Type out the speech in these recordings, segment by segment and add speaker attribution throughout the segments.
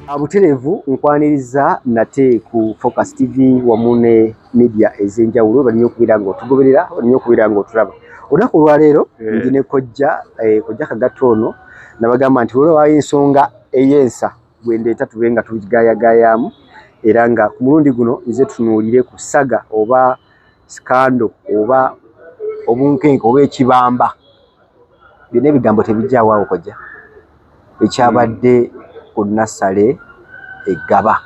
Speaker 1: Abuterevu nkwaniriza nate ku Focus TV wamune media ezenjawulo bali okubira ngo tugoberera bali okubira ngo tulaba onaku lwa leero njine kojja Kagatono nabagamba nti olwo wayi ensonga eyensa gwendeta tubenga tugayagayamu era nga ku mulundi guno nze tunuulire ku saga oba skando oba obunkenke oba ekibamba bine bigambo tebijjawo awo kojja ekyabadde Nasale egaba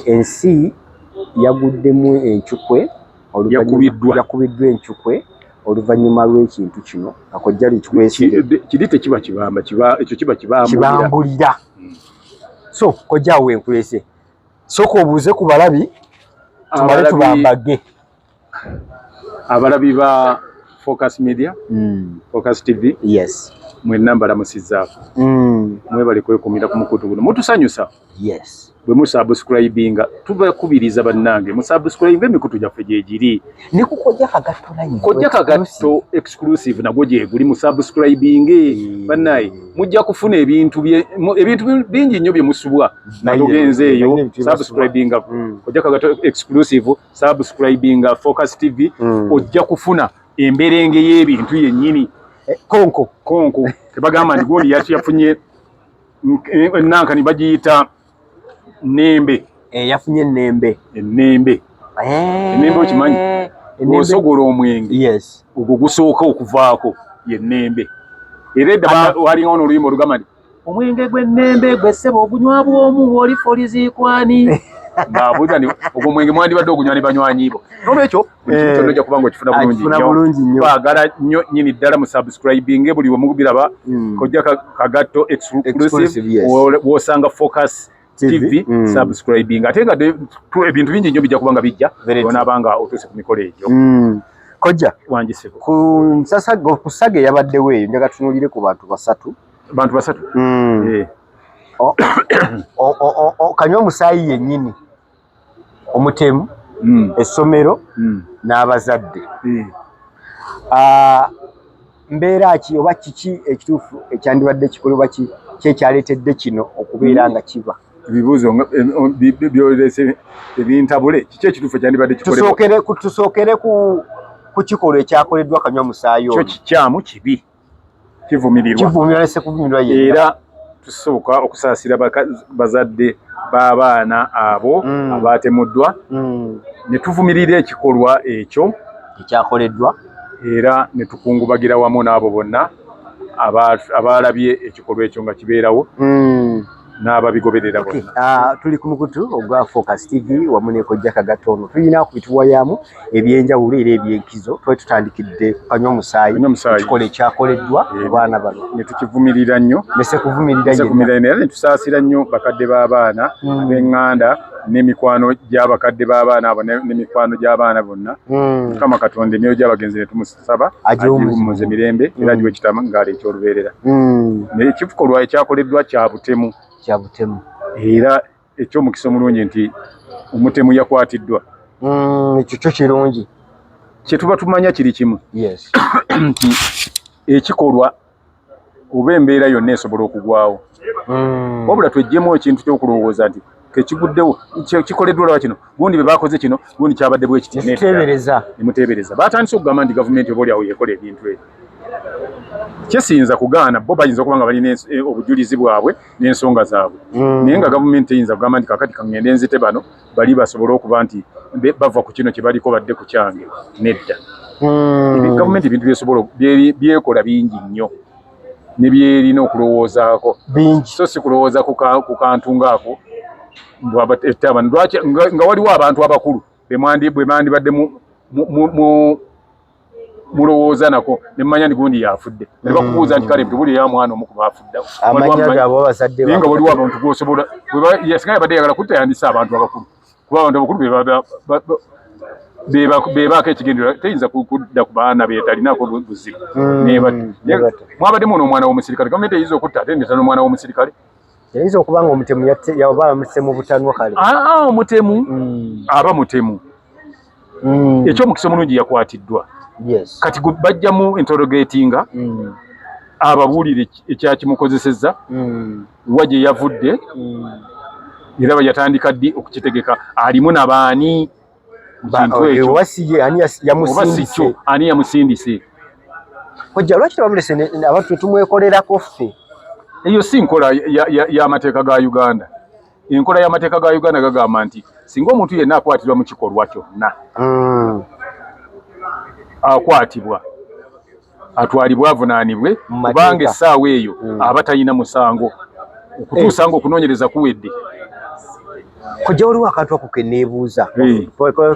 Speaker 1: ensi yaguddemu enchukwe yakubiddwa enchukwe oluvanyuma lw'ekintu kino akojja likikwesire
Speaker 2: kidite kiba kibamba ekyo kiba
Speaker 1: kibambulira so kojja wenkwese soko obuuze ku balabi tumale tubambage
Speaker 2: abalabi ba Focus Media Focus TV
Speaker 1: yes
Speaker 2: mwe nambala musizaako mwe bali kwekumira ku mukutu guno mutusanyusa
Speaker 1: yes
Speaker 2: bwe musubscribinga tubakubiriza bannange musubscribe emikutu gyaffe gyegiri
Speaker 1: ne kukojja Kagatono live
Speaker 2: kojja Kagato exclusive nagwo gyeguli musubscribinge bannaye mujja kufuna ebintu bingi nnyo bye musubwa natugenze eyo subscribinga kojja Kagato exclusive subscribinga Focus TV ojja kufuna emberenge y'ebintu yennyini
Speaker 1: konko
Speaker 2: tebagamba ndi gondi yafunye nanka ni bagiyita nembe
Speaker 1: yafunye nembe
Speaker 2: okimanyi osogola omwenge
Speaker 1: yes
Speaker 2: ogwo gusooka okuvaako ye nembe era edda walinga ono oluyimba olugamba nti omwenge gw'ennembe gwe ssebo ogunywa bwomu wolifolizikwane ngaabuuza ni ogwo omwenge mwandibadde ogunywa ne banywanyibo n'olwekyo ekintu ojja kuba ng'okifuna bulungi nnyo twagala nnyo nnyini ddala mu subscribing buli wemugubiraba kojja Kagato exclusive wosanga Focus TV subscribing ate nga ebintu bingi nnyo bijja kuba nga bijja onaabanga otuuse ku mikolo egyo
Speaker 1: kojja
Speaker 2: wangiseko
Speaker 1: ku saga eyabaddewo eyo njaga tunuulire ku bantu basatu kanywa omusaayi yennyini omutemu essomero n'abazadde mbeera ki oba kiki ekituufu ekyandibadde kikolebwa kyekyaleetedde kino okubeera nga kiba
Speaker 2: ebibuuzo byolese ebintabule kiki ekituufu ekyandibadde kikolebwa
Speaker 1: tusookere ku kikolwa ekyakoleddwa kanywa musaayi
Speaker 2: kyo kikyamu kibi kivumirirwa era tusooka okusaasira bazadde b'abaana abo abaatemuddwa ne tuvumirira ekikolwa ekyo
Speaker 1: ekyakoleddwa
Speaker 2: era ne tukungubagira wamu n'abo bonna abaalabye ekikolwa ekyo nga kibeerawo n'ababigoberera bonna.
Speaker 1: Tuli ku mukutu ogwa Focus TV wamu ne kojja Kagatono tulina kubituwayamu ebyenjawulo era ebyenkizo twali tutandikidde ku kanywa musaayi ekikola ekyakoleddwa abaana bano
Speaker 2: ne tukivumirira nnyo
Speaker 1: nesekuvumirira
Speaker 2: era ne tusaasira nnyo bakadde b'abaana ab'eŋŋanda n'emikwano gy'abakadde b'abaana abo n'emikwano gy'abaana bonna Mukama Katonda emyoyo gy'abagenzi ne tumusaba agiwummuze mirembe era agiwe ekitangaala eky'olubeerera ekikolwa ekyakoleddwa kya butemu era ekyomukisa omulungi nti omutemu yakwatiddwa
Speaker 1: ekyo kyo kirungi
Speaker 2: kyetuba tumanya kiri kimu nti ekikolwa oba embeera yonna esobola okugwawo wabula tweggyemu ekintu ky'okulowooza nti kekiguddewo kikoleddwa olwa kino gundi be bakoze kino gundi kyabadde bwe kiti nemuteebereza batandise okugamba nti gavumenti oba oliawo yekola ebintu ebyo kyesinza kugaana bo bayinza okuba nga balina obujulizi bwabwe n'ensonga zaabwe naye nga gavumenti eyinza kugamba nti kakati kangende nzite bano bali basobole okuba nti bava ku kino kye baliko badde ku kyange nedda gavumenti ebintu byesobola byekola bingi nnyo ne byerina okulowoozaako so si kulowooza ku kantu ngaako nga waliwo abantu abakulu bwe mwandibadde mulowooza nako nemanya ndi gundi yafudde ne bakubuuza nti kale tubuli ya mwana omu kubafuddawo naye nga waliwo abantu gwosobola yasinga yabadde yagala kutayandisa abantu abakulu kuba abantu abakulu bebaako ekigendera teyinza kudda ku baana betalinako buzibu mwabadde muno omwana w'omusirikale gavumenti eyinza okutta ate ndeta n'omwana w'omusirikale
Speaker 1: yayinza okuba nga omutemu yaba amutse mu butanwa kale
Speaker 2: omutemu aba mutemu ekyomukisa omulungi yakwatiddwa kati bajjamu interrogatinga ababuulire ekyakimukozesezza waje yavudde era bayatandika ddi okukitegeka alimu nabaani kintu ekyo
Speaker 1: wasiye ani
Speaker 2: yamusindise
Speaker 1: kojja lwaki tebamulese abantu tumwekolerako ffe
Speaker 2: eyo si nkola y'amateeka ga Uganda. Enkola y'amateeka ga Uganda gagamba nti singa omuntu yenna akwatirwa mu kikolwa kyonna akwatibwa atwalibwa avunaanibwe kubanga essaawa eyo aba talina musango okutuusa nga okunoonyereza kuwedde.
Speaker 1: kojja waliwo akantu ako ke neebuuza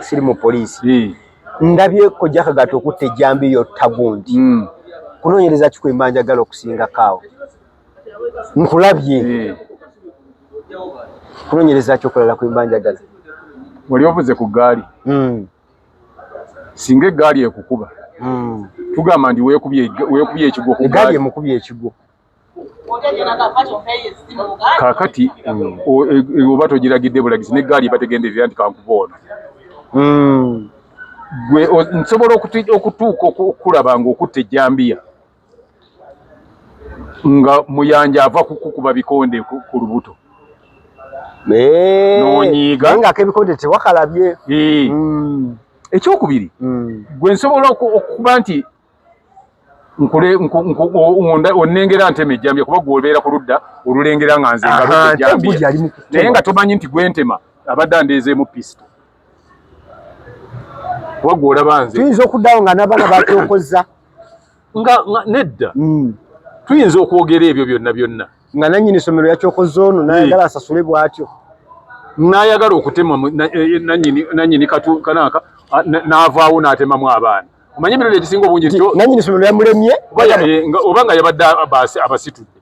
Speaker 1: siri mu poliisi ndabye kojja Kagato okutta ejjambi yotta gundi kunoonyereza kikwemba njagala okusingako awo nkulabye kunoonyereza kyokolala kwemba njagala
Speaker 2: wali ovuze ku ggaali singa eggaali ekukuba tugamba nti weekubye ekigo ku
Speaker 1: eggaali emukubye ekigo
Speaker 2: kaakati oba togiragidde bulagizi n'eggaali bategenderera nti kankuboona gwe nsobola okutuuka okulaba ng'okutta ejjambiya nga muyanja ava kukuba bikonde ku lubuto n'onyiiga
Speaker 1: nga akebikonde tewakalabye.
Speaker 2: Ekyokubiri gwe nsobola okuba nti onnengera ntema ejjambiya kuba gweobeera ku ludda olulengera nga nze nga ejjambiya naye nga tomanyi nti gwentema abadde andeezeemu pisito kuba gw'olaba nze
Speaker 1: tuyinza okuddawo nga n'abaana bakyokozza
Speaker 2: nga nedda tuyinza okwogera ebyo byonna
Speaker 1: nga nannyini ssomero yakyokozza ono nayagala asasule bw'atyo
Speaker 2: n'ayagala okutema nannyini kanaaka n'avaawo n'atemamu abaana. Omanyi ebirala ekisinga obungi
Speaker 1: nannyini ssomero yamulemye
Speaker 2: oba nga yabadde abasitudde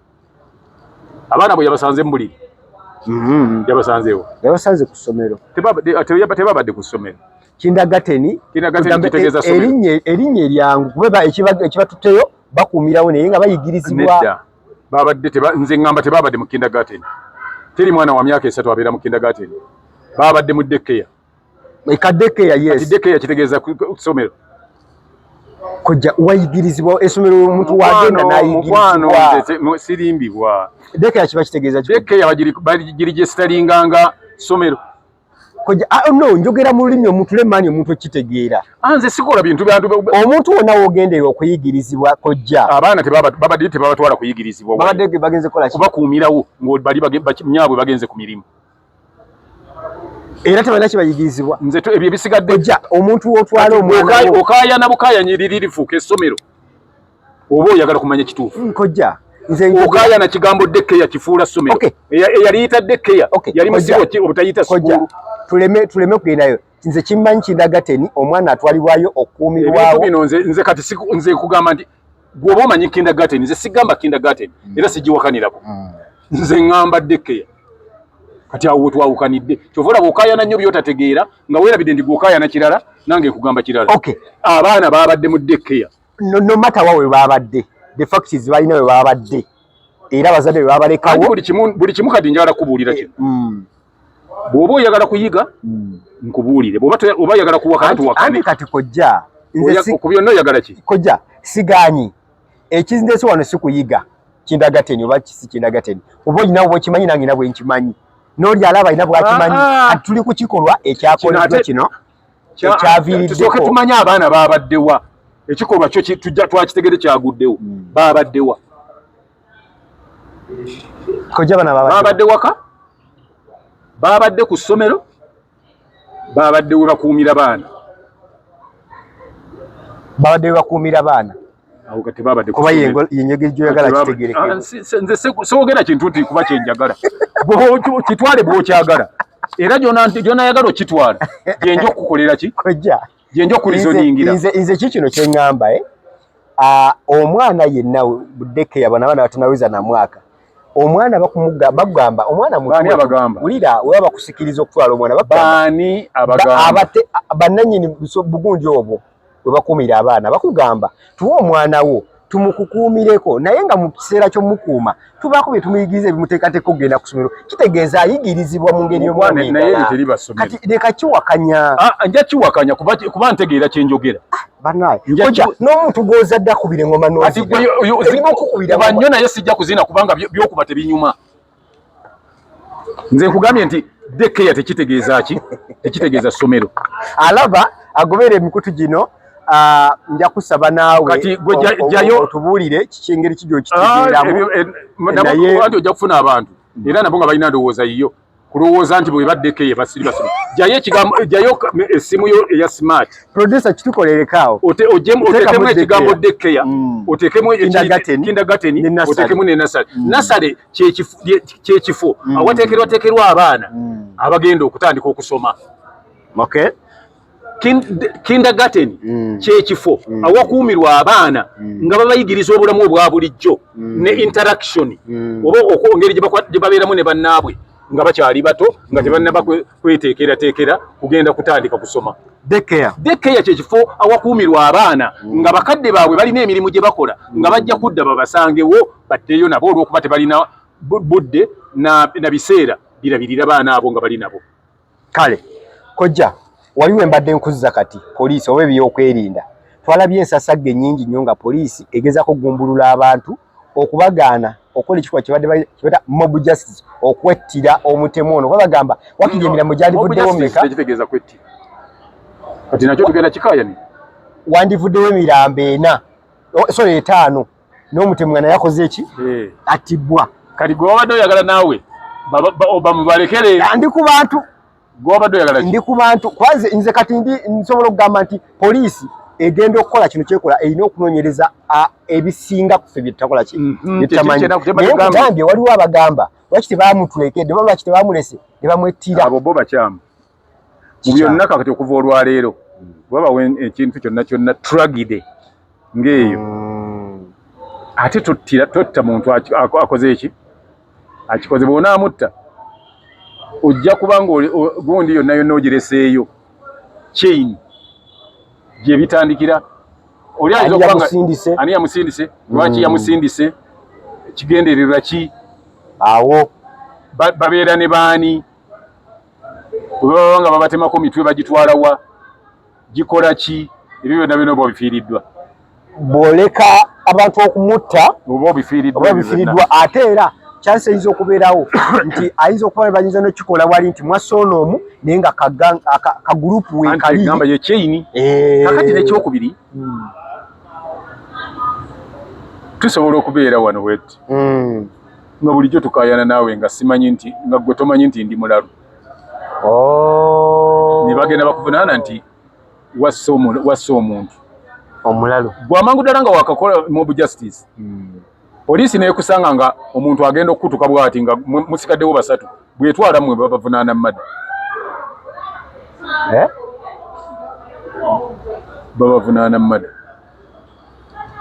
Speaker 2: abaana bwe yabasanze mu buliri yabasanzeewo
Speaker 1: yabasanze ku ssomero
Speaker 2: tebabadde ku ssomero.
Speaker 1: Kindagateni
Speaker 2: kitegeeza ssomero
Speaker 1: erinnya eryangu kuba ekibatutteyo bakuumirawo naye nga bayigirizibwa
Speaker 2: nedda babadde nze ngamba tebabadde mu kindagateni. Teri mwana wa myaka 3 abeera mu kindagateni, babadde mu daycare.
Speaker 1: Daycare, yes.
Speaker 2: Daycare kitegeeza ssomero.
Speaker 1: Kojja wayigirizibwa essomero omuntu wagenda
Speaker 2: n'ayigirizibwa sirimbibwa.
Speaker 1: Daycare kiba kitegeeza
Speaker 2: Daycare bagiregistalinganga ssomero.
Speaker 1: Kojja no njogera mu lulimi omuntu lemani omuntu ekitegeera.
Speaker 2: Nze sikola bintu byantu
Speaker 1: omuntu wonna wogenderera okuyigirizibwa kojja
Speaker 2: abaana babadde tebabatwala kuyigirizibwa
Speaker 1: babadde bagenze kola
Speaker 2: kubakuumirawo ng'obali nyaabwe bagenze ku mirimu
Speaker 1: era tebalina kibayigirizibwa.
Speaker 2: Nze ebyo bisigadde
Speaker 1: kojja omuntu wotwala omwana
Speaker 2: okaayana bukaayanyiriri lifuuka essomero oba oyagala kumanya kituufu
Speaker 1: kojja
Speaker 2: okaayana kigambo Daycare kifuula ssomero eyaliyita Daycare yali musibo obutayita sukulu.
Speaker 1: tuleme kugendayo. Nze kimmanyi Kindagateni omwana atwalibwayo okukuumirwawo
Speaker 2: bino nze kati nze kugamba nti gwoba omanyi Kindagateni nze sigamba Kindagateni era sigiwakanirako nze ngamba Daycare kati awo twawukanidde kyova olaba okaayana nnyo byotategeera nga weerabidde ndi gwokaayana kirala nange kugamba kirala. Abaana babadde mu Daycare
Speaker 1: no matter wawe babadde the fact is balina we babadde era abazadde we babalekawo
Speaker 2: buli kimu kati njagala kubuulira kino bw'oba oyagala kuyiga nkubuulire oba oyagala kuwakana tuwakane
Speaker 1: kati kojja
Speaker 2: ku byonna oyagala ki
Speaker 1: kojja sigaanyi ekizindeese wano si kuyiga Kindagateni oba kisi Kindagateni oba olina bwekimanyi nange na bwe nkimanyi n'oli alaba alina bwakimanyi ati tuli ku kikolwa ekyakoleddwa kino ekyaviiriddeko
Speaker 2: tusooke tumanye abaana baabaddewa ekikolwa kyo twakitegere kyaguddewo baabaddewa
Speaker 1: kojja bana
Speaker 2: baabadde waka babadde ku ssomero babadde we bakuumira baana awo kati babadde
Speaker 1: kuba yenyegeri gyoyagala kitegereke
Speaker 2: nze soogera kintu nti kuba kyenjagala kitwale bw'okyagala era gyonayagala okitwala gyenja okukolera ki
Speaker 1: kojja
Speaker 2: gyenja okurizoningira
Speaker 1: nze kikino kyeŋŋamba omwana yenna Daycare abaana batanaweza na mwaka omwana bagamba omwana mulira we bakusikiriza okutwala omwana
Speaker 2: baani abagamba
Speaker 1: bannannyini bugundi obwo we bakuumira abaana bakugamba tuwa omwana wo tumukukuumireko naye nga mu kiseera ky'omukuuma tubaako bye tumuyigiriza ebimuteekateeka okugenda ku ssomero kitegeeza ayigirizibwa mu ngeri
Speaker 2: omwana naye teri basomero
Speaker 1: kati leka kiwakanya
Speaker 2: nja kiwakanya kuba ntegeera kye njogera
Speaker 1: banaye n'omuntu gw'ozadde akubira engoma
Speaker 2: noba nnyo naye sijja kuzina kubanga byokuba tebinyuma nze nkugambye nti dekeya tekitegeeza ki tekitegeeza ssomero
Speaker 1: alaba agobera emikutu gino nja kusaba naawe
Speaker 2: kati gwe jayo
Speaker 1: otubuulire engeri ki gy'okitegeeramu
Speaker 2: naye ojja kufuna abantu era nabo nga balina ndowooza yiyo kulowooza nti bwe baddeko basiri basoma jayo essimu yo eya smart
Speaker 1: producer kitukolerekawo
Speaker 2: otekemu ekigambo dekeya otekemu kindagateni otekemu ne nasale nasale kyekifo awateekerwateekerwa abaana abagenda okutandika okusoma
Speaker 1: okay
Speaker 2: kindagateni kyekifo awakuumirwa abaana nga babayigiriza obulamu obwa bulijjo ne interaction oba okwongeri gye babeeramu ne bannaabwe nga bakyali bato nga tebannaba kweteekerateekera kugenda kutandika kusoma dekeya kyekifo awakuumirwa abaana nga bakadde baabwe balina emirimu gye bakola nga bajja kudda babasangewo baddeyo nabo olw'okuba tebalina budde na biseera birabirira baana abo nga bali nabo
Speaker 1: kale kojja waliwo embadde nkuzza kati poliisi oba ebyokwerinda twalabye ensasagge nnyingi nnyo nga poliisi egezako okugumbulula abantu okubagaana okola ekikolwa kibata mob justice okwettira omutemu ono babagamba wakiri emirimu gyalivuddewo meka
Speaker 2: tekitegeeza kwettira kati nakyo tugenda kikaayani
Speaker 1: wandivuddewo emirambo 5 n'omutemu nga naye yakoze eki attibwa
Speaker 2: kati gwe wabadde oyagala naawe bamubalekere
Speaker 1: ndi ku bantu
Speaker 2: gwobadde oyagala
Speaker 1: ndi ku bantu kwanze nze kati nsobola okugamba nti poliisi egenda okukola kino kyekola erina okunoonyereza ebisinga ku ffe bye tutakola kitagambye waliwo abagamba lwaki tebamutwekedde oba lwaki tebamulese ne bamwettira
Speaker 2: abo bo bakyamu mu byonna kakati okuva olwaleero wabawo ekintu kyonna kyonna tragedy ng'eyo ate totta muntu akoze eki akikoze bw'onaamutta ojja kubanga gundi yonna yonna ogireseeyo chain gye bitandikira oli ayinza okubanga ani yamusindise lwaki yamusindise kigendererwa ki
Speaker 1: awo
Speaker 2: babeera ne baani bwe baba nga babatemako mitwe bagitwalawa gikola ki ebyo byonna byonna oba obifiiriddwa
Speaker 1: bw'oleka abantu okumutta
Speaker 2: oba obifiiriddwa
Speaker 1: ate era chance ayinza okubeerawo nti ayinza okuba bayinza n'okikola wali nti mwasoono naye nga kagurupu
Speaker 2: weekaliigamba ye chain kakati n'ekyokubiri tusobola okubeera wano wetti nga bulijjo tukaayana naawe nga simanyi nti nga gwe tomanyi nti ndi mulalu ne bagenda bakuvunaana nti wassa omuntu
Speaker 1: omulalu
Speaker 2: bw'amangu ddala nga wakakola mob justice poliisi neekusanga nga omuntu agenda okukutuka bw'ati nga musigaddewo 3 bw'etwala mmwe babavunaana mmadde babavunaana mmadde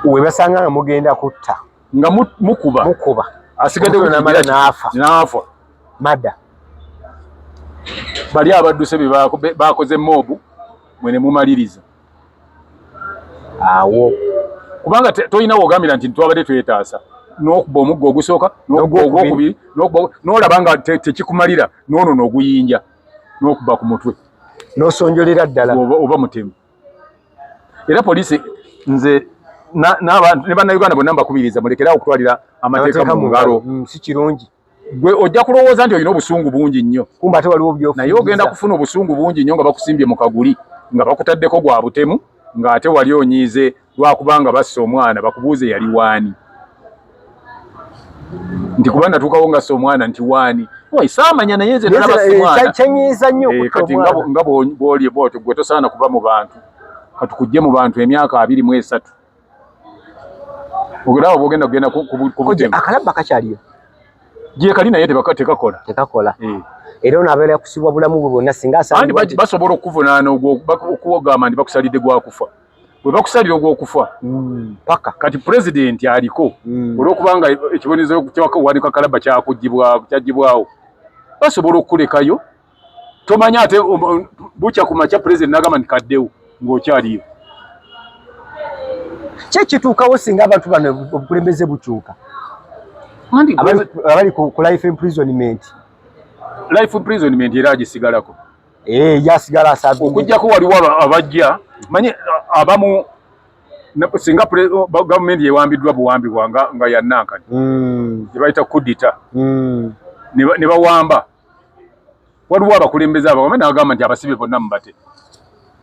Speaker 1: we basanga nga mugenda kutta
Speaker 2: nga mukuba asigaddewo n'afa
Speaker 1: madda
Speaker 2: bali abadduse be bakoze mobu mwe ne mumaliriza
Speaker 1: awo
Speaker 2: kubanga tolina wogambira nti twabadde twetaasa n'okuba omuggo ogusooka n'okuba ogwokubiri n'olaba nga tekikumalira n'ono n'oguyinja n'okuba ku mutwe
Speaker 1: n'osonjolera ddala
Speaker 2: oba mutemu era poliisi nze ne bannayuganda bonna mbakubiriza mulekerawo okutwalira amateeka mu ngalo
Speaker 1: si kirungi
Speaker 2: gwe ojja kulowooza nti olina obusungu bungi nnyo
Speaker 1: kumba ate waliwo byofuuliza
Speaker 2: naye ogenda kufuna obusungu bungi nnyo nga bakusimbye mu kaguli nga bakutaddeko gwa butemu ng'ate wali onyiize lwakubanga bassa omwana bakubuuze yali waani nti kuba natuukawo nga ssa omwana nti waani saamanya naye nze
Speaker 1: kyenyiiza nnyo
Speaker 2: kati nga bw'oli bwotyo gwe tosaana kuba mu bantu katukujje mu bantu emyaka 23 ogerawo bwogenda kugenda ku butemu
Speaker 1: akalabba kakyaliyo
Speaker 2: gye kali naye tekakola
Speaker 1: era onaabeera kusibwa bulamu bwe bwonna singa
Speaker 2: andi basobola okuvunaana okuwogamba nti bakusalidde gwakufa bwe bakusalira ogwokufa
Speaker 1: paka
Speaker 2: kati pulezidenti aliko olw'okubanga ekibonezo ky'akawanika kalaba kyaggibwawo basobola okukulekayo tomanya ate bukya ku makya pulezidenti n'agamba nti kaddewo ng'okyaliyo
Speaker 1: Kyekituukawo singa abantu bano obukulembeze bukyuka abali ku life imprisonment
Speaker 2: era agisigalako
Speaker 1: yasigala asabye
Speaker 2: okujjako waliwo abajja manye abamu singa gavumenti yewambiddwa buwambibwa nga yannankani gyebayita kudita ne bawamba waliwo abakulembeze abawame n'agamba nti abasibe bonna mubate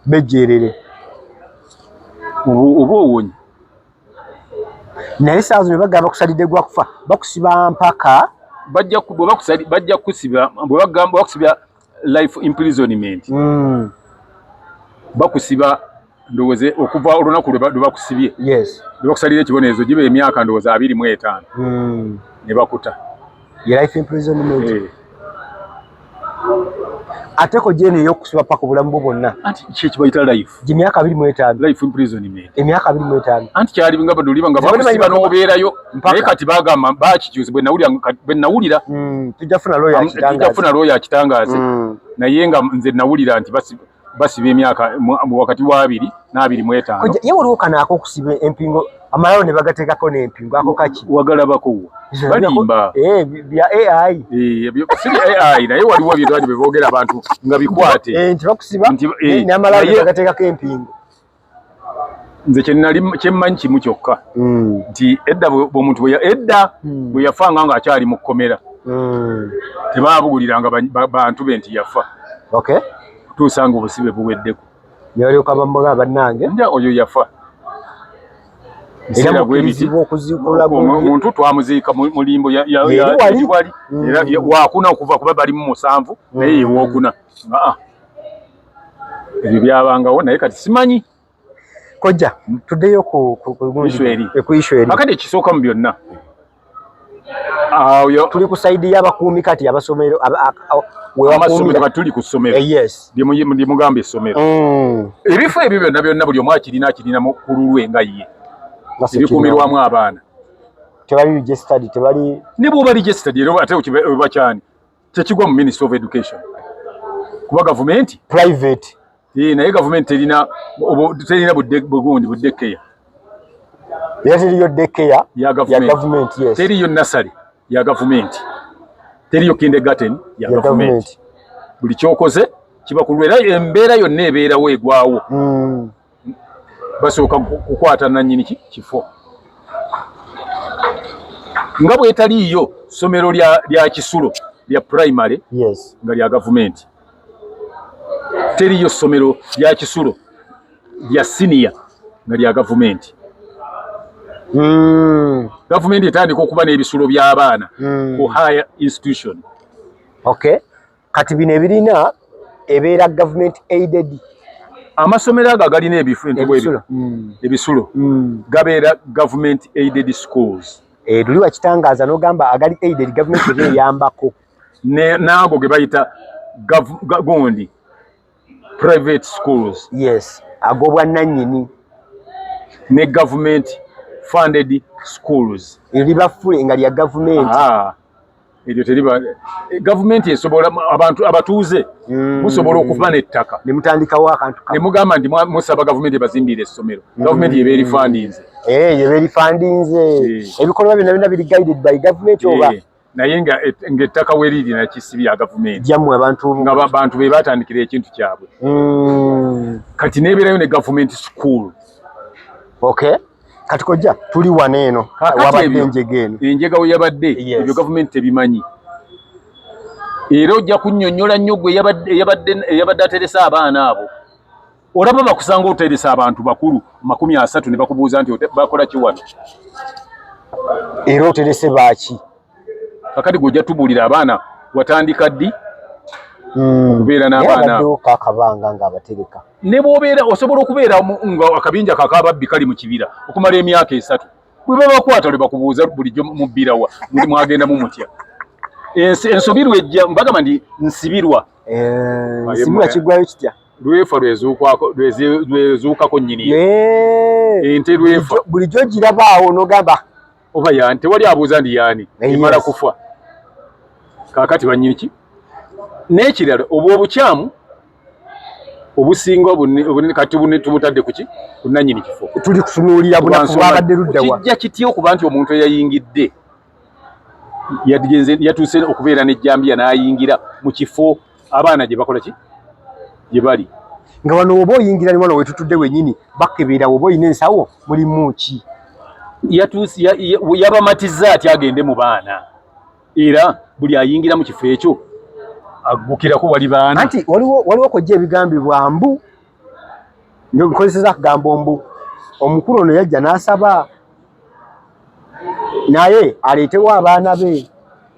Speaker 1: bejjeerere
Speaker 2: oba owonye
Speaker 1: naye saazo ne bagamba bakusalidde gwa kufa bakusiba mpaka
Speaker 2: bajja kusiba bakusibya life imprisonment bakusiba ndowooze okuva olunaku lwe bakusibye ne bakusalira ekibonerezo giba emyaka ndowooza 25 ne bakuta
Speaker 1: life imprisonment ate ko jeni yokusiba paka obulamu bwo bwonna
Speaker 2: anti kyekibayita life
Speaker 1: emyaka 25
Speaker 2: life imprisonment
Speaker 1: emyaka 25
Speaker 2: anti kyali nga baduliba nga bakusiba n'obeerayo naye kati bagamba bakikyuse bwe nawulira tujja lawyer akitangaaze naye nga nze nawulira nti basiba emyaka wakati wa 2 na 25
Speaker 1: ye waliwo kanaako okusiba empingo amalawo ne bagateekako n'empingo ako kaki
Speaker 2: wagalabako balimba
Speaker 1: bya AI
Speaker 2: siri AI naye waliwo ebintu bye boogera abantu nga bikwate
Speaker 1: nti bakusiba n'amalawo ne bagateekako empingo
Speaker 2: nze kyemmanyi kimu kyokka nti edda omuntu bwe yafanga nga akyali mu kkomera tebaabuguliranga bantu be nti yafa tuusanga obusibe buweddeko
Speaker 1: yalyoka bamuga bannange
Speaker 2: nja oyo yafa
Speaker 1: era mukirizibwa okuzikula
Speaker 2: omuntu twamuziika mu limbo wali era wakuna okuva kuba bali mu 7 naye yewookuna ebyo byabangawo naye kati simanyi
Speaker 1: kojja tuddeyo ku Ishweri
Speaker 2: akati ekisooka mu byonna
Speaker 1: tuli ku saidi y'abakuumi kati abasomero
Speaker 2: amasomero tuli ku ssomero ndi mugamba essomero ebifo ebyo byonna buli omu akirina ku lulwe nga ye ebikuumirwamu abaana
Speaker 1: tebali registered tebali
Speaker 2: ne bw'oba registered era ate oba kyani tekigwa mu Ministry of Education kuba gavumenti
Speaker 1: private
Speaker 2: naye gavumenti terina buddekeya
Speaker 1: teriyo daycare ya government
Speaker 2: teriyo nursery ya gavumenti teriyo kindergarten ya gavumenti buli kyokoze kiba ku lwera embeera yonna ebeerawo egwawo basooka kukwata nannyini kifo nga bwetaliiyo ssomero lya kisulo lya primary nga lya gavumenti teriyo ssomero lya kisulo lya senior nga lya gavumenti gavumenti etandika okuba n'ebisulo by'abaana ku higher institution
Speaker 1: kati bino ebirina ebeera government aided
Speaker 2: amasomero ago agalina ebisulo gabeera government aided schools
Speaker 1: luli wakitangaaza n'ogamba agali aided government ebeyambako
Speaker 2: n'ago ge bayita gondi private schools
Speaker 1: ag'obwannannyini
Speaker 2: ne government funded schools
Speaker 1: eriba fule nga lya gavumenti
Speaker 2: eryo teriba gavumenti esobola abantu abatuuze musobola okuba n'ettaka
Speaker 1: ne mutandikawo akantu
Speaker 2: ne mugamba nti musaba gavumenti ebazimbire essomero gavumenti yeba erifandinze
Speaker 1: yeba erifandinze ebikolwa byonna biri guided by government oba
Speaker 2: naye ng'ettaka weriri nakisibya gavumenti
Speaker 1: jammwe abantu
Speaker 2: be batandikira ekintu kyabwe kati nebeerayo ne government school
Speaker 1: kati kojja tuli wano eno wabadde
Speaker 2: enjega we yabadde ebyo gavumenti tebimanyi era ojja kunnyonnyola nnyo gwe eyabadde ateresa abaana abo olaba bakusanga oteresa abantu bakulu 30 ne bakubuuza nti bakola ki wano
Speaker 1: era oterese baaki
Speaker 2: kakati gweojja tubuulira abaana watandika ddi okubeera n'abaana
Speaker 1: akabanga ng'abatereka
Speaker 2: ne bw'obeera osobola okubeera nga akabinja kakababbi kali mu kibira okumala emyaka 3 bwe babakwata lwe bakubuuza bulijjo mubbirawa mwagenda mumutya ensobirwa ejja mbagamba ndi nsibirwa
Speaker 1: nsibirwa kiggwayo kitya
Speaker 2: lwefa lwezuukako nnyini ente lwefa
Speaker 1: bulijjo girabaawo n'ogamba
Speaker 2: oba yani tewali abuuza ndi yaani emala kufa kaakati bannyini ki n'ekirala obwo obukyamu obusingo bunene kati tubutadde kuki kunanyini kifo
Speaker 1: tuli kusunuulira bunafu bwabadde luddawa
Speaker 2: kijja kitya okuba nti omuntu eyayingidde yatuuse okubeera n'ejjambiya n'ayingira mu kifo abaana gye bakola ki gye bali
Speaker 1: nga wano oba oyingira ne wano wetutudde wennyini bakebera oba oyina ensawo mulimu ki
Speaker 2: yabamatizza ati agende mu baana era buli ayingira mu kifo ekyo aggukirako wali baana
Speaker 1: anti waliwo kojja ebigambibwa mbu nkozeseza akagambo mbu omukulu ono yajja n'asaba naye aleetewo abaana be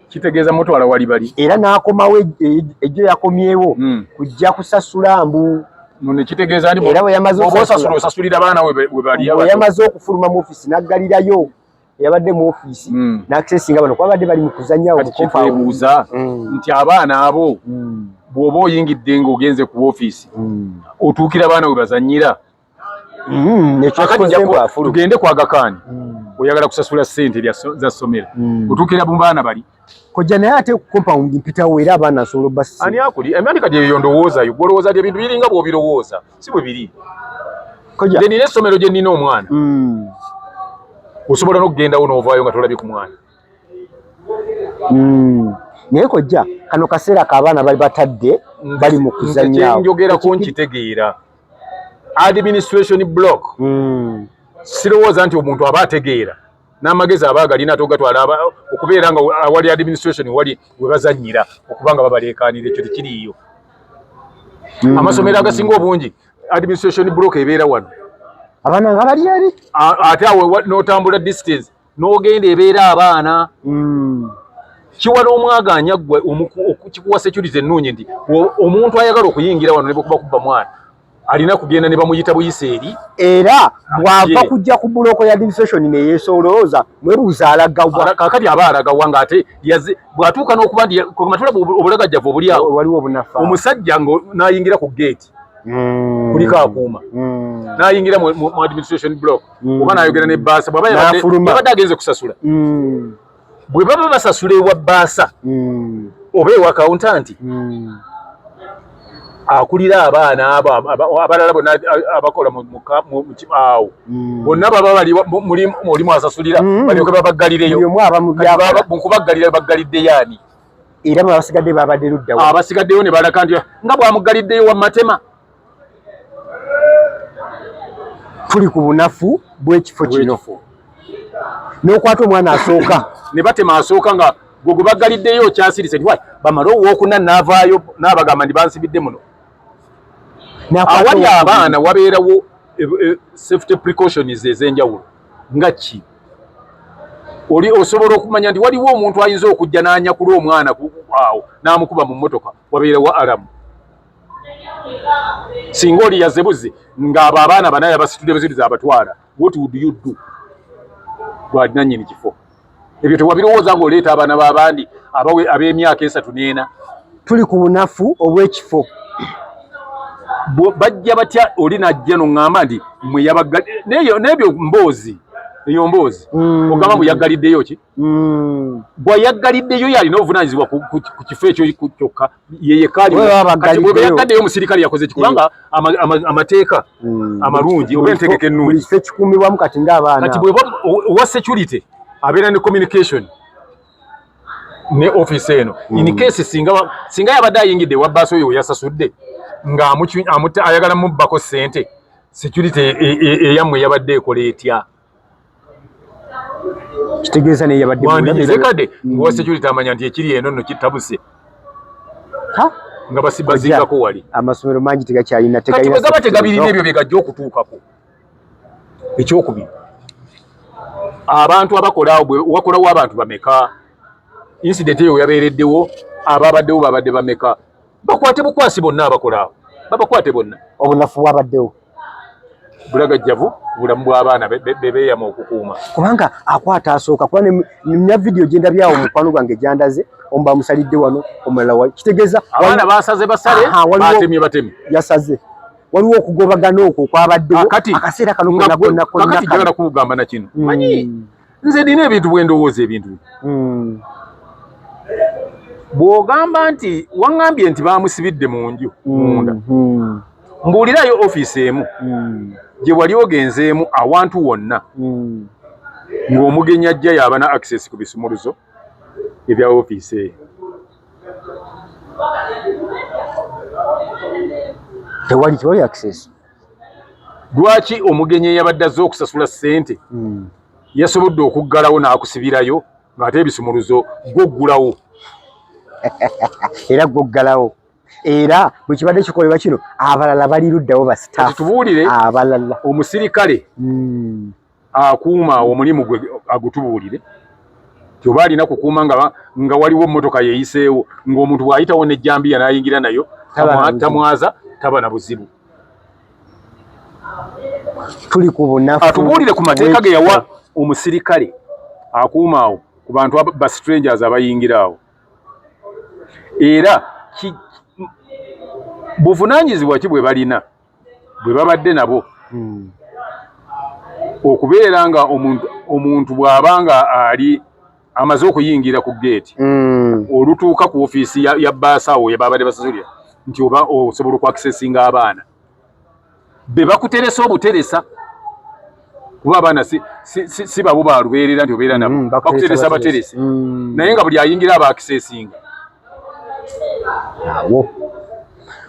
Speaker 2: kitegeeza mutwala wali bali
Speaker 1: era n'akomawo ejjo yakomyewo kujja kusasula mbu
Speaker 2: nekitegeeza nti
Speaker 1: era bwe yamaze
Speaker 2: osasulira baana we bali
Speaker 1: bwe yamaze okufuluma mu ofiisi n'aggalirayo yabadde mu ofiisi n'akisesinga bano kuba badde bali mu kuzannyawo
Speaker 2: kiteebuuza nti abaana abo bw'oba oyingidde ng'ogenze ku ofiisi otuukira abaana we bazannyira tugende ku Agakaani oyagala kusasula ssente za ssomero otuukira mu baana bali
Speaker 1: kojja naye ate compound mpitawo era abaana asobola obbasi
Speaker 2: ani akuli emyandika gyeyo ndowoozayo gwolowooza ti ebintu biringa bw'obirowooza si bwe biri nze nina essomero gye nnina omwana osobola n'okgendawo n'ovaayo nga tolabye ku mwana
Speaker 1: naye kojja kano kaseera k'abaana bali batadde bali mu kuzannyawo
Speaker 2: njogerako nkitegeera administration block sirowooza nti omuntu aba ategeera n'amagezi aba agalina togatwala okubeera nga awali administration wali we bazannyira okuba nga babaleekaanira ekyo tekiriiyo amasomero agasinga obungi administration block ebeera wano
Speaker 1: abaana nga bali eri
Speaker 2: ate awo n'otambula distance n'ogenda ebeera abaana kiwa n'omwaganya ggwe kikuwa security ennungi nti omuntu ayagala okuyingira wano ne bwe kuba kubba mwana alina kugenda ne bamuyita buyise eri
Speaker 1: era bw'ava kujja ku buloko ya administration ne yeesolooza mweruuza alagawa
Speaker 2: kaakati aba alagawa ng'ate bw'atuuka n'okuba nti matulaba obulagajjavu obuli awo
Speaker 1: waliwo obunafa
Speaker 2: omusajja n'ayingira ku gate kuliko akuuma n'ayingira mu administration block oba n'ayogera ne baasa bw'aba yabadde agenze kusasula bwe baba basasula ewa baasa oba ewa accountant akulira abaana abo abalala bonna abakola awo bonna baba bali mulimu asasulira balyoke babaggalireyo mukubaggalira baggaliddeyo ani
Speaker 1: era abasigadde babadde luddawo
Speaker 2: abasigaddeyo ne balaka nti nga bwamuggaliddeyo wa matema
Speaker 1: tuli ku bunafu bw'ekifo kino n'okwata omwana asooka
Speaker 2: ne batema asooka nga gwe baggaliddeyo kyasirise nti bamale owookuna n'avaayo n'abagamba nti bansibidde muno awali abaana wabeerawo safety precautions ez'enjawulo nga ki osobola okumanya nti waliwo omuntu ayinza okujja n'anyakula omwana awo n'amukuba mu mmotoka wabeerawo alamu singa oli yazebuze ng'abo abaana banaye abasitudde buziriza abatwala what would you do lwalinannyini kifo ebyo tewabirowooza ng'oleeta abaana b'abandi ab'emyaka 3 n'ena
Speaker 1: tuli ku bunafu obw'ekifo
Speaker 2: bajja batya oli najja n'oŋŋamba nti mwe yabaggalidde n'ebyo mboozi eyo mboozi ogamba mwe yaggaliddeyo ki bw'ayaggaliddeyo yalina obuvunaanyizibwa ku kifo ekyo kyokka yeyekaalibwe yaggaddeyo omusirikale yakoze ki kubanga amateeka amalungi oba entegeka ennungi
Speaker 1: buli kifo ekikuumibwamu kati ng'abaana
Speaker 2: kati bweba owa security abeera ne communication ne office eno in case singa yabadde ayingidde ewa baasi oyo yasasudde ayagala mubbako ssente security eyammwe yabadde ekola etya
Speaker 1: kitegeeza naye yabadde
Speaker 2: wandigize kadde ngaowa security amanya nti ekiri eno nno kitabuse nga bazingako wali
Speaker 1: amasomero mangi tegakyalina
Speaker 2: kati bwe gaba tegabirina ebyo bye gajja okutuukako ekyokubiri abantu abakolawo wakolawo abantu bameka incident eyo yabeereddewo ababaddewo babadde bameka bakwate bukwasi bonna abakolaawo babakwate bonna
Speaker 1: obunafu bwabaddewo
Speaker 2: bulagajjavu bulamu bw'abaana bebeeyama okukuuma
Speaker 1: kubanga akwata asooka kuba nya vidiyo gye ndabyawo mukwano gwange gyandaze omu bamusalidde wano omulala wali kitegeeza
Speaker 2: abaana basaze basale batemye batemi
Speaker 1: yasaze waliwo okugobagana okwo kwabaddewo akaseera kano
Speaker 2: kakati jagala kugamba na kino manyi nze nina ebintu bwendowooza ebintu bw'ogamba nti waŋŋambye nti bamusibidde mu nju munda mbuulirayo office emu gye wali ogenzeemu awantu wonna ng'omugenyi ajja yaba na access ku bisumuluzo ebya office eyo.
Speaker 1: tewali access.
Speaker 2: Lwaki omugenyi eyabadde azze okusasula ssente yasobodde okuggalawo n'akusibirayo ng'ate ebisumuluzo gwoggulawo
Speaker 1: era gwoggalawo era bwe kibadde kikolebwa kino abalala bali luddawo ba staff.
Speaker 2: Tubuulire
Speaker 1: abalala
Speaker 2: omusirikale akuuma omulimu gwe agutubuulire nti oba alina kukuuma nga waliwo emmotoka yeeyiseewo ng'omuntu bw'ayitawo n'ejjambiya n'ayingira nayo tamwaza taba na buzibu.
Speaker 1: tuli ku bunafu.
Speaker 2: Atubuulire ku mateeka ge yawa omusirikale akuuma awo ku bantu ba strangers abayingira awo. Era buvunaanyizibwa ki bwe balina bwe babadde nabo okubeera nga omuntu bw'abanga ali amaze okuyingira ku geeti olutuuka ku ofiisi ya baasa awo yebabadde basasulira nti oba osobola okwakisesinga abaana be bakuteresa obuteresa kuba abaana si babo balubeerera nti obeera nabo bakuteresa baterese naye nga buli ayingira abaakisesinga
Speaker 1: awo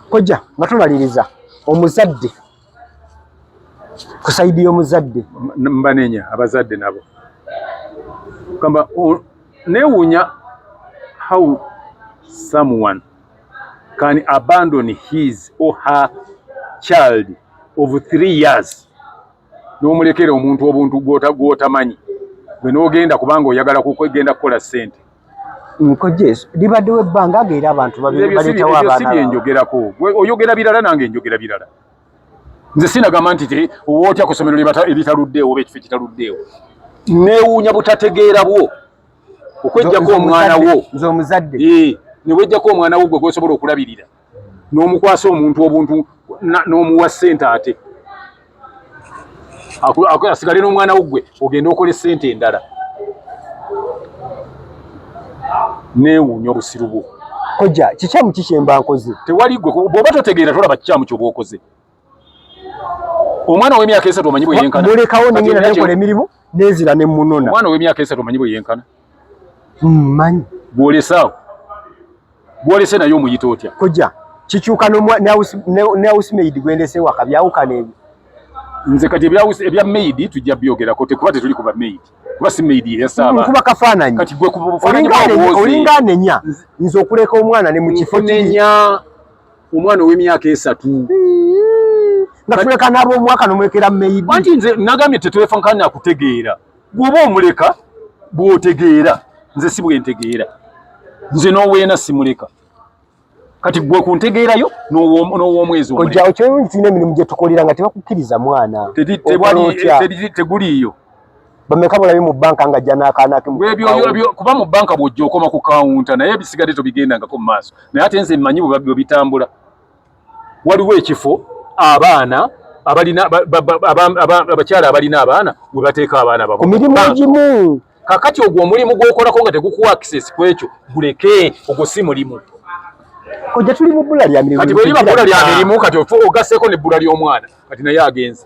Speaker 1: kojja nga tumaliriza omuzadde ku saidi y'omuzadde
Speaker 2: mbanenya abazadde nabo kamba neewuunya how someone can abandon his or her child of 3 years n'omulekera omuntu obuntu gw'otamanyi gwe n'ogenda kubanga oyagala kugenda kukola ssente.
Speaker 1: Nkojjezo libaddewo ebbanga ageera abantu baletawo abaana
Speaker 2: si byenjogerako oyogera birala nange njogera birala. Nze sinagamba nti owootya ku ssomero eritaluddeewo oba ekifo ekitaluddeewo neewuunya butategeera bwo okwejjako omwana wo
Speaker 1: nze omuzadde
Speaker 2: ne wejjako omwana wo gwe gw'osobola okulabirira n'omukwasa omuntu obuntu n'omuwa ssente ate asigale n'omwana wo gwe ogenda okola ssente endala. Neewuunya obusiru bwo
Speaker 1: kojja kikyamu kikyemba nkoze
Speaker 2: tewali gwe bw'oba totegeera tolaba kikyamu ky'oba okoze. Omwana w'emyaka 3 omanyi bwe yenkana
Speaker 1: mulekawo nenyina nekola emirimu nezira ne munona.
Speaker 2: Omwana w'emyaka 3 omanyi bwe yenkana
Speaker 1: manyi
Speaker 2: bw'olesaawo bw'olese naye omuyita otya
Speaker 1: kojja kikyuka ne housemaid gwendese waka byawukana ebyo.
Speaker 2: Nze kati ebya maid tujja byogerako tekuba tetuli kuba maid kuba si maid yasaaba
Speaker 1: kuba kafaananyi
Speaker 2: kati gwe
Speaker 1: olinga anenya nze okuleka omwana ne mu kifo
Speaker 2: nenya omwana ow'emyaka 3
Speaker 1: nga tuleka n'abo omwaka n'omulekera maid.
Speaker 2: Anti nze nagambye tetwefankana kutegeera bw'oba omuleka bw'otegeera nze si bwentegeera nze n'oweena simuleka kati gwe kuntegeerayo n'ow'omwezi omuleka.
Speaker 1: Kojja okyo nti n'emirimu gye tukolera nga tebakukkiriza mwana
Speaker 2: teguliiyo
Speaker 1: bameka bulabi mu banka nga ajja n'akaana ke
Speaker 2: kuba mu banka bw'ojja okoma ku kawunta naye ebisigadde tobigendangako mu maaso naye ate nze mmanyi bwe bitambula. Waliwo ekifo abaana abalina abakyala abalina abaana we bateeka abaana babo
Speaker 1: ku mirimu egimu.
Speaker 2: Kakati ogwo omulimu gw'okolako nga tegukuwa access ku ekyo guleke ogwo si mulimu.
Speaker 1: Kojja tuli mu bbula lya mirimu
Speaker 2: kati bwe liba bbula lya mirimu kati ogasseeko n'ebbula ly'omwana kati naye agenze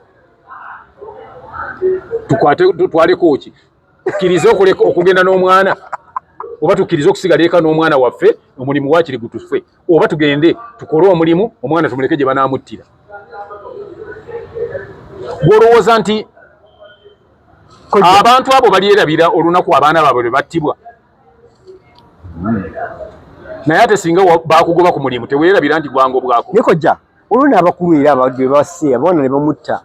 Speaker 2: tutwaleko ki tukkirize okugenda n'omwana oba tukkirize okusigala eka n'omwana waffe omulimu waakiri gutufe oba tugende tukole omulimu omwana tumuleke gye banaamuttira. Gw'olowooza nti abantu abo balyerabira olunaku abaana baabwe lwe battibwa naye ate singa bakugoba ku mulimu teweerabira nti gwango bwako.
Speaker 1: Ne kojja olwo abakulu era abadde basse boona ne bamutta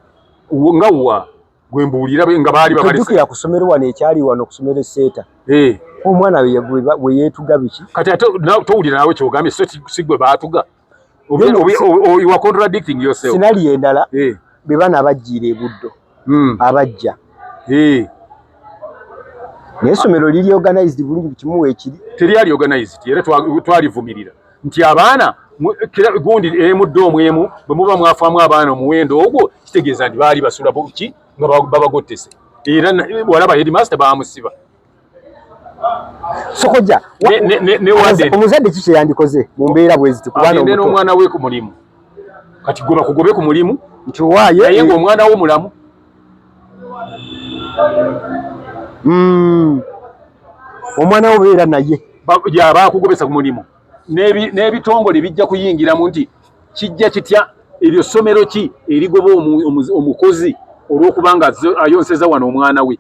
Speaker 2: nga wa gwe mbuulira nga baali
Speaker 1: babalekera ku ssomero wano ekyali wano ku ssomero Seeta omwana we yeetuga biki
Speaker 2: kati ate towulira nawe kyogambye si gwe baatuga you are contradicting yourself.
Speaker 1: Sinali endala be bana abajjiira e Buddo abajja naye essomero liri organized bulungi kimu weekiri
Speaker 2: teryali organized era twalivumirira nti abaana gundi emu ddoomu emu bwe muba mwafaamu abaana omuwendo ogwo kitegeeza nti baali basula ki nga babagottese era walaba headmaster baamusiba.
Speaker 1: Sokojja omuzadde ki kye yandikoze mu mbeera bweziti
Speaker 2: kubanga n'omwana we ku mulimu kati goba kugobe ku mulimu
Speaker 1: nti waaye
Speaker 2: naye ng'omwana wo mulamu.
Speaker 1: Omwana wo beera naye
Speaker 2: yaba akugobesa ku mulimu n'ebitongole bijja kuyingiramu nti kijja kitya eryo ssomero ki erigoba omukozi olw'okubanga ayonseza wano omwana we.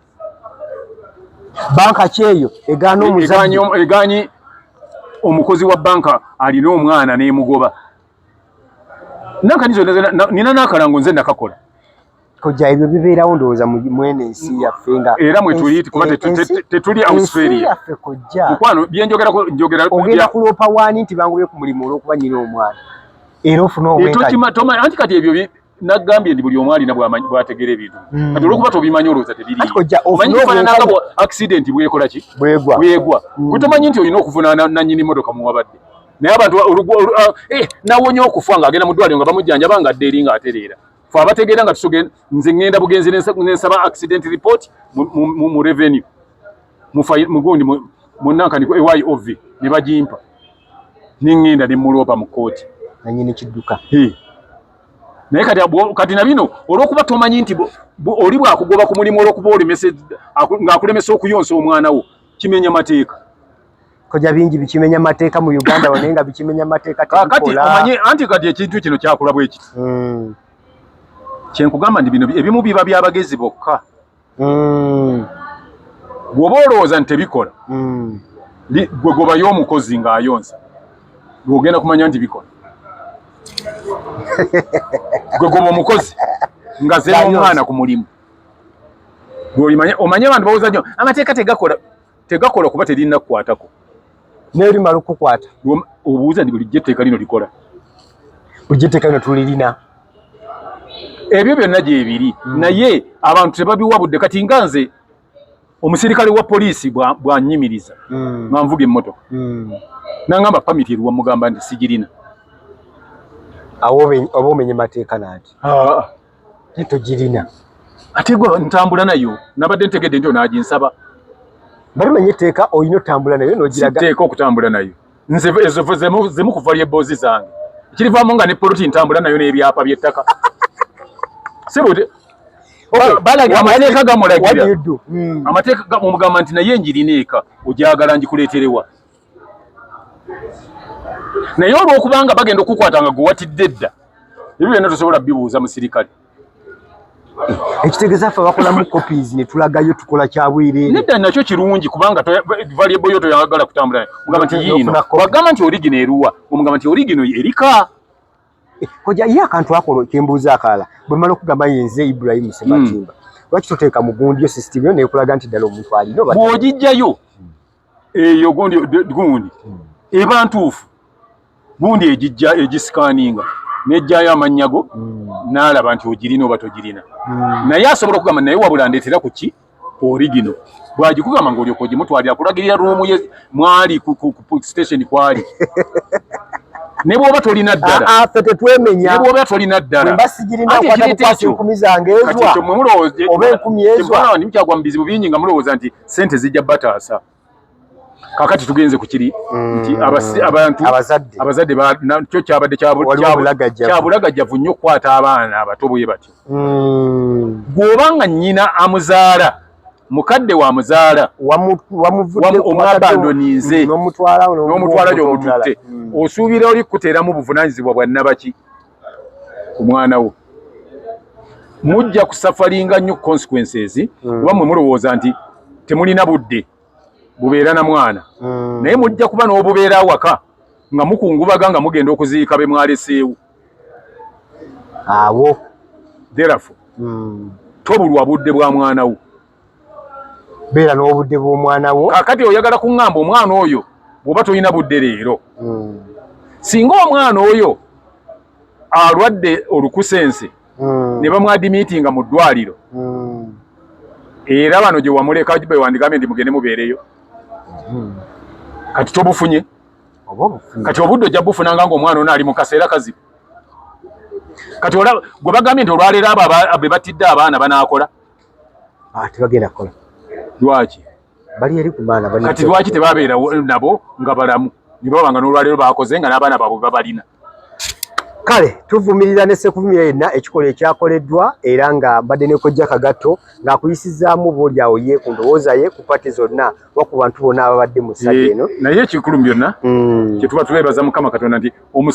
Speaker 1: banka kyeyo egaana omuzadde
Speaker 2: egaanyi omukozi wa banka alina omwana n'emugoba. Nankanizo nina n'akalango nze nakakola.
Speaker 1: Kojja ebyo bibeerawo ndowooza mwene ensi yaffe nga
Speaker 2: era mwe tuli kuba tetuli Australia. Mukwano byenjogerako njogera
Speaker 1: ogenda kuloopa waani nti bangubye ku mulimu olw'okuba nyina omwana era ofuna obwenkanya.
Speaker 2: Anti kati ebyo nagambye ndi buli omu alina bw'ategeera ebintu. Kati olw'okuba tobimanyi olowooza tebiriiyo. Omanyi kifaanananga accident bwekola ki? Bwegwa. Gutomanyi nti olina okuvunaana nannyini mmotoka muwabadde. Naye abantu nawonye okufa ng'agenda mu ddwaliro nga bamujjanjaba ng'adda eri ng'atereera. Fe abategeera nga tusoge nze ngenda bugenzi n'ensaba accident report mu revenue. Mugundi munnankani AYOV ne bagimpa. Ne ngenda ne muloopa mu kkooti.
Speaker 1: Nannyini kidduka.
Speaker 2: Naye kati na bino olw'okuba tomanyi nti oli bw'akugoba ku mulimu olw'okuba olemese ng'akulemesa okuyonsa omwana wo kimenya mateeka.
Speaker 1: Kojja bingi bikimenya mateeka mu Uganda naye nga bikimenya mateeka tebikola.
Speaker 2: Kati omanyi anti kati ekintu kino kyakola bwe kiti. Kyenkugamba nti bino ebimu biba by'abagezi bokka. Bw'oba olowooza nti tebikola gwe gobayo omukozi ng'ayonsa ng'ogenda kumanya nti bikola. Gwe goba omukozi ng'azzeemu omwana ku mulimu. Omanye abantu bawuza nnyo amateeka tegakola kuba terina kukwatako.
Speaker 1: Naye limala okukwata.
Speaker 2: Obuuza nti bulijjo etteeka lino likola.
Speaker 1: Bulijjo etteeka lino tulirina.
Speaker 2: Ebyo byonna gyebiri naye abantu tebabiwabudde. Kati nga nze omusirikale wa poliisi bw'annyimiriza nga nvuga emmotoka n'angamba pamiti eruwa mugamba nti sigirina.
Speaker 1: Oba omenye mateeka nanti togirina
Speaker 2: ate gwe ntambula nayo nabadde ntegedde nti onaaginsaba.
Speaker 1: Balimanye etteeka olina otambula nayo n'ogiraga.
Speaker 2: Sitteeka okutambula nayo nze ezo zemu kuva ly'ebboozi zange ekirivaamu nga ne poloti ntambula nayo n'ebyapa by'ettaka. Amateeka gamulagira amateeka gamugamba nti naye njirina eka ogyagala ngikuleeterewa. Naye olw'okubanga bagenda okukwata nga guwatidde dda ebyo byonna tosobola bibuuza musirikale.
Speaker 1: Ekitegeeza ffe bakolamu copies ne tulagayo tukola kya bwereere.
Speaker 2: Nedda nakyo kirungi kubanga variable yo toyagala kutambula mugamba nti yiino wagamba nti origino eruwa omugamba nti origino erika.
Speaker 1: Kojja ye akantu akola kembuuza akalala bwe mmala okugamba yenze Ibrahim Sematimba lwaki toteeka mu gundi yo system yo nekulaga nti ddala omuntu alina
Speaker 2: bw'ogijjayo eyo gundi eba ntuufu gundi egisikaninga nejjayo amannya go n'alaba nti ogirina oba togirina. Naye asobola okugamba naye wabula ndeetera ku ki origino bw'agikugamba ng'olyoka ogimutwalira kulagirira ruumu ye mwali ku station kwali. Ne bw'oba tolina ddala
Speaker 1: ffe tetwemenya.
Speaker 2: Ne bw'oba tolina ddala
Speaker 1: mbasigirina kwata enkumi zange ezwa oba enkumi ezwa
Speaker 2: nimukyagwa mu bizibu bingi nga mulowooza nti sente zijja bataasa. Kakati tugenze ku kiri nti abantu abazadde kyo kyabadde kyabulagajjavu nnyo okukwata abaana abato bwe batyo. Gw'obanga nnyina amuzaala mukadde wa muzaala omwabandonize n'omutwala gy'omututte osuubira oli kuteeramu buvunaanyizibwa bwa nnabaki ku mwana wo. Mujja kusafalinga nnyo consequences kuba mwe mulowooza nti temulina budde bubeera na mwana naye mujja kuba n'obubeera awaka nga mukungubaga nga mugenda okuziika be mwaleseewo.
Speaker 1: Awo
Speaker 2: therefore tobulwa budde bwa mwana wo.
Speaker 1: Beera n'obudde bw'omwana wo.
Speaker 2: Kakati oyagala kuŋŋamba omwana oyo bw'oba tolina budde leero singa omwana oyo alwadde olukusense ne bamwadimiitinga mu ddwaliro era bano gye wamuleka be wandigambye ndi mugende mubeereyo kati tobufunye kati obudde ojja bufunanga ng'omwana ono ali mu kaseera kazibu. Kati gwe bagambye nti olwaleero abo be batidde abaana banaakola
Speaker 1: tebagenda kukola.
Speaker 2: Lwaki?
Speaker 1: Bali eri ku baana bali.
Speaker 2: Kati lwaki tebabeera nabo nga balamu ne babanga n'olwaleero baakoze nga n'abaana baabwe babalina.
Speaker 1: Kale tuvumirira ne sekuvumira yenna ekikola ekyakoleddwa era nga mbadde ne Kojja Kagato ng'akuyisizaamu boolyawo ye ku ndowooza ye ku pati zonna wa ku bantu bonna ababadde mu ssade eno.
Speaker 2: Naye ekikulu byonna kye tuba twebaza Mukama Katonda nti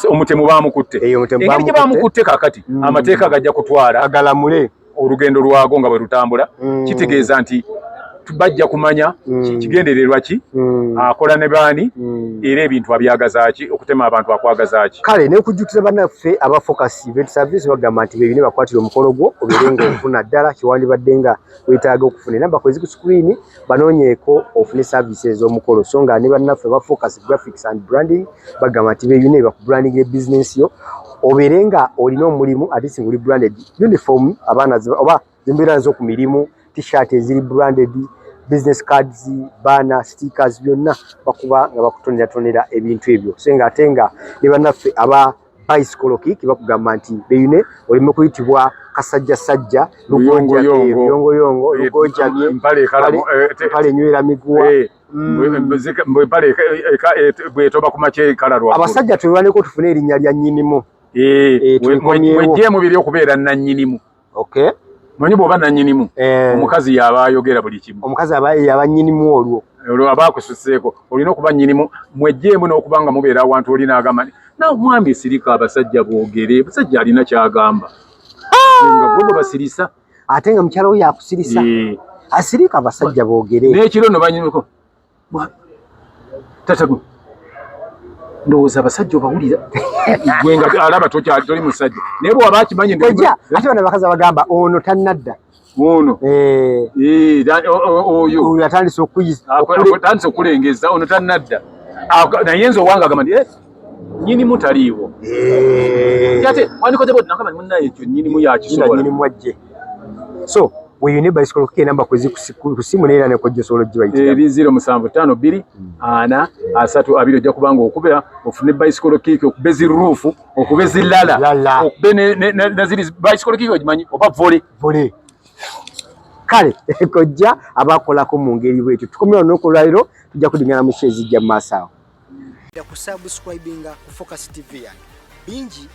Speaker 2: omutemu baamukutte. Engeri gye baamukutte kaakati amateeka gajja kutwala
Speaker 1: agalamule
Speaker 2: olugendo lwago nga bwe lutambula kitegeeza nti bajja kumanya kigendererwa ki akola ne baani era ebintu abyagaza ki okutema abantu akwagaza ki.
Speaker 1: Kale ne kujjukiza bannaffe aba Focus Event Service bagamba nti beebine bakwatira omukono gwo obeere nga ofuna ddala kiwandibadde nga weetaaga okufuna namba kwezi ku screen banoonyeeko ofune services ez'omukolo so nga ne bannaffe aba Focus Graphics and Branding bagamba nti beebine bakubrandinga ebizinensi yo obeere nga olina omulimu ate singa oli branded uniform abaana oba zembeera nzo ku mirimu t-shirt eziri branded business cards banner stickers byonna bakuba nga bakutonera ebintu ebyo so nga ate nga ne bannaffe aba bicycle kick bakugamba nti beeyune olime kuyitibwa kasajjasajja luyongoyongo lugojjabye mpale nywera miguwa
Speaker 2: bwetoba ku makye kala lwa
Speaker 1: abasajja tulwaneko tufune erinnya lya nnyinimu
Speaker 2: mwejjeemu biri okubeera nannyinimu.
Speaker 1: Okay.
Speaker 2: Manyi bw'oba nannyinimu omukazi yaba ayogera buli kimu.
Speaker 1: Omukazi yaba nnyinimu olwo
Speaker 2: aba akususseeko olina okuba nnyinimu mwejjeemu n'okuba nga mubeera awantu olina agamba nti nawe mwami sirika abasajja boogere basajja alina kyagamba nga bwe basirisa
Speaker 1: ate nga mukyala we yakusirisa asirika abasajja boogere
Speaker 2: n'ekiro no banyinuko tatagu ndowooza abasajja obawulira gwe nga alaba toli musajja naye bw'aba akimanyi
Speaker 1: ate bano abakazi bagamba ono tannadda
Speaker 2: ono oyo
Speaker 1: atandise
Speaker 2: okulengeza ono tannadda naye nze owanga agamba nti nnyinimu taliiwo ate wandikoze bwoti nagamba ni munnaye ekyo nnyinimu yakisobola
Speaker 1: so weeyune bicycle kick enamba kwezi ku simu neera ne Kojja osobola ogibayitira
Speaker 2: 0752 4 3 2 ojja kubanga okubera ofune bicycle kick okube ziruufu okube zilala okube ne ziri bicycle kick ogimanyi oba volley.
Speaker 1: Kale Kojja abakolako mu ngeri bwetyo tukomera n'okulwaliro tujja kudingana mu shezi zijja mu maaso awo.
Speaker 3: Kusubscribinga ku Focus TV yange bingi